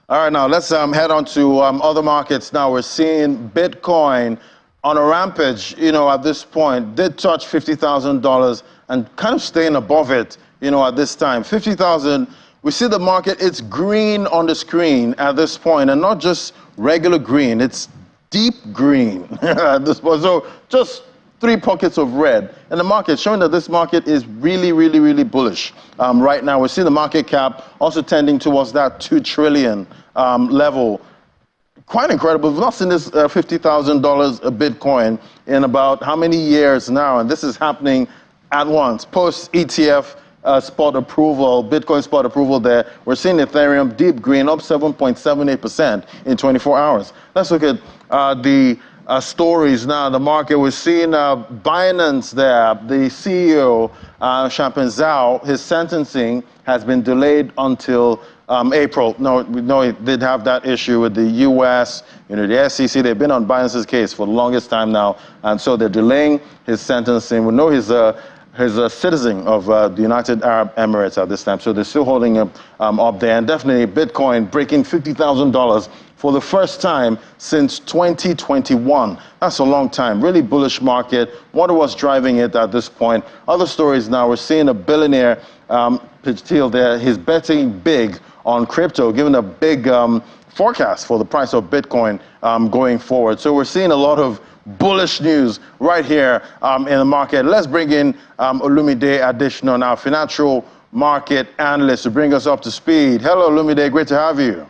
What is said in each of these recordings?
All right, now let's head on to other markets. Now we're seeing Bitcoin on a rampage, at this point. Did touch $50,000 and kind of staying above it, at this time. 50,000, we see the market, it's green on the screen at this point, and not just regular green, it's deep green at this point. So just 3 pockets of red in the market, showing that this market is really, really, really bullish. Right now, we see the market cap also tending towards that 2 trillion level. Quite incredible. We've not seen this $50,000 a Bitcoin in about how many years now? And this is happening at once. Post ETF spot approval, Bitcoin spot approval there. We're seeing Ethereum deep green up 7.78% in 24 hours. Let's look at the stories now in the market. We're seeing Binance there. The CEO, Champagne Zhao, his sentencing has been delayed until April. No, we know he did have that issue with the U.S., the SEC. They've been on Binance's case for the longest time now, and so they're delaying his sentencing. We know he's a citizen of the United Arab Emirates at this time, so they're still holding him up there. And definitely Bitcoin breaking $50,000 for the first time since 2021. That's a long time. Really bullish market. What was driving it at this point? Other stories now. We're seeing a billionaire, Thiel there. He's betting big on crypto, giving a big forecast for the price of Bitcoin going forward. So we're seeing a lot of bullish news right here in the market. Let's bring in Olumide Adesina, our financial market analyst, to bring us up to speed. Hello, Olumide. Great to have you.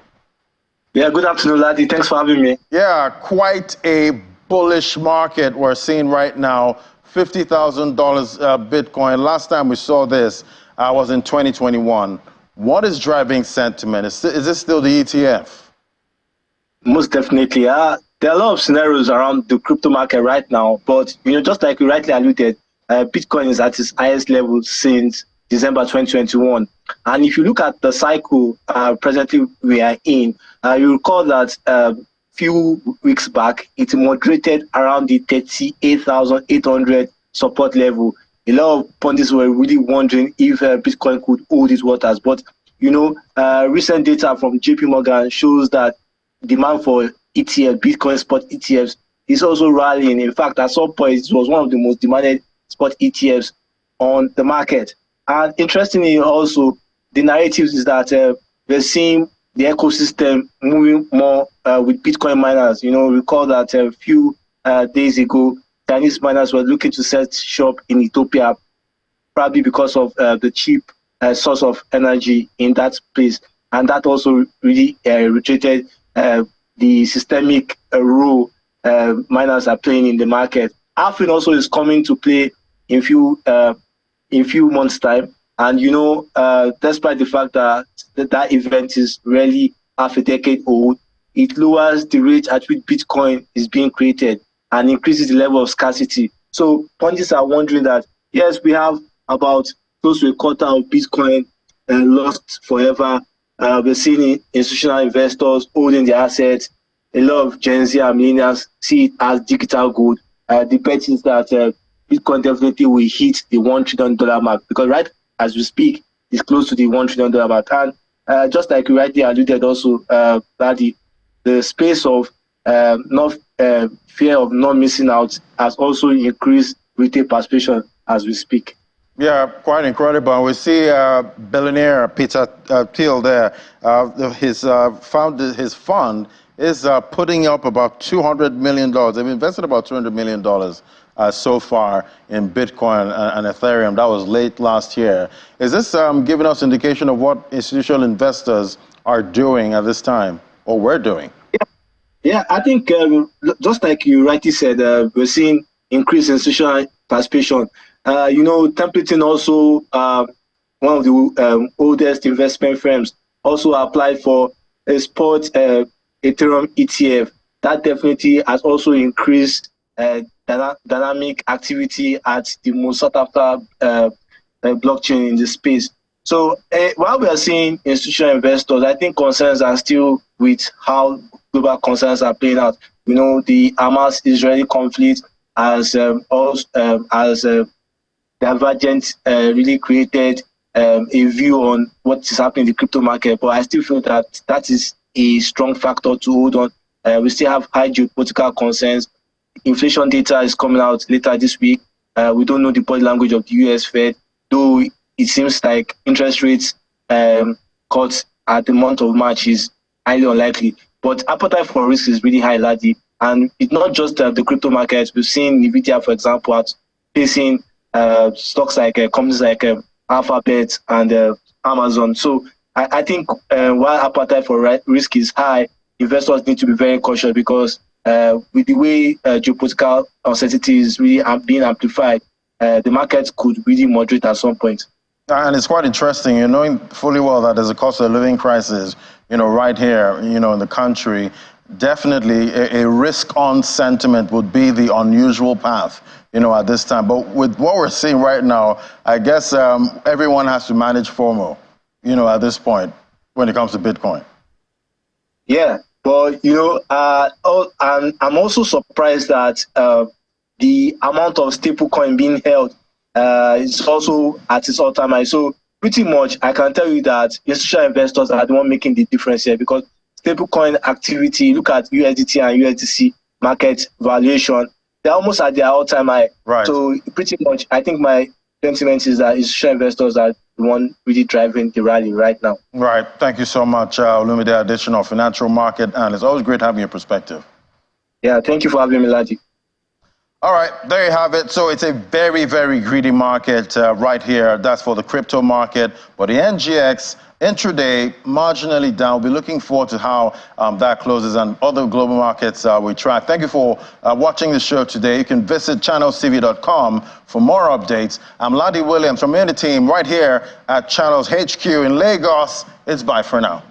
Yeah, good afternoon, Ladi. Thanks for having me. Yeah, quite a bullish market we're seeing right now. $50,000 Bitcoin. Last time we saw this was in 2021. What is driving sentiment? Is this still the ETF? Most definitely. There are a lot of scenarios around the crypto market right now, but just like you rightly alluded, Bitcoin is at its highest level since December 2021. And if you look at the cycle presently we are in, you recall that a few weeks back, it moderated around the 38,800 support level. A lot of pundits were really wondering if Bitcoin could hold its waters. But, recent data from JP Morgan shows that demand for ETF, Bitcoin spot ETFs, is also rallying. In fact, at some point, it was one of the most demanded spot ETFs on the market. And interestingly, also, the narrative is that we're seeing the ecosystem moving more with Bitcoin miners. Recall that a few days ago, Chinese miners were looking to set shop in Ethiopia, probably because of the cheap source of energy in that place. And that also really reiterated the systemic role miners are playing in the market. Halving also is coming to play in few months' time. And, despite the fact that that event is really half a decade old, it lowers the rate at which Bitcoin is being created and increases the level of scarcity. So pundits are wondering that, yes, we have about close to a quarter of Bitcoin lost forever. We're seeing institutional investors holding their assets. A lot of Gen Z and millennials see it as digital gold. The bet is that Bitcoin definitely will hit the $1 trillion mark, because right as we speak, it's close to the $1 trillion mark. And just like you rightly alluded also, that the space of fear of not missing out has also increased retail participation as we speak. Yeah, quite incredible. We see billionaire Peter Thiel there. His fund is putting up about $200 million. They've invested about $200 million so far in Bitcoin and Ethereum. That was late last year. Is this giving us indication of what institutional investors are doing at this time, or we're doing? Yeah, I think just like you rightly said, we're seeing increased institutional participation. Templeton also, one of the oldest investment firms, also applied for a spot Ethereum ETF. That definitely has also increased dynamic activity at the most sought after blockchain in the space. So while we are seeing institutional investors, I think concerns are still with how global concerns are playing out. The Hamas-Israeli conflict has divergent really created a view on what is happening in the crypto market. But I still feel that is a strong factor to hold on. We still have high geopolitical concerns. Inflation data is coming out later this week. We don't know the body language of the US Fed, though it seems like interest rates cuts at the month of March is highly unlikely. But appetite for risk is really high, Ladi. And it's not just the crypto markets. We've seen NVIDIA, for example, facing stocks like companies like Alphabet and Amazon. So I think while appetite for risk is high, investors need to be very cautious because with the way geopolitical uncertainty is really being amplified, the markets could really moderate at some point. And it's quite interesting, you knowing fully well that there's a cost of living crisis, right here, in the country. Definitely a risk-on sentiment would be the unusual path, at this time. But with what we're seeing right now, I guess everyone has to manage FOMO, at this point when it comes to Bitcoin. Yeah, but, I'm also surprised that the amount of stablecoin being held is also at its all-time high. So pretty much, I can tell you that institutional investors are the one making the difference here because stablecoin activity, look at USDT and USDC market valuation, they're almost at their all-time high. Right. So pretty much, I think my sentiment is that institutional investors are the one really driving the rally right now. Right. Thank you so much, Olumide Additional, financial market analyst. Always great having your perspective. Yeah, thank you for having me, Ladi. All right, there you have it. So it's a very, very greedy market right here. That's for the crypto market. But the NGX intraday marginally down. We'll be looking forward to how that closes and other global markets we track. Thank you for watching the show today. You can visit channelstv.com for more updates. I'm Ladi Williams from the team right here at Channels HQ in Lagos. It's bye for now.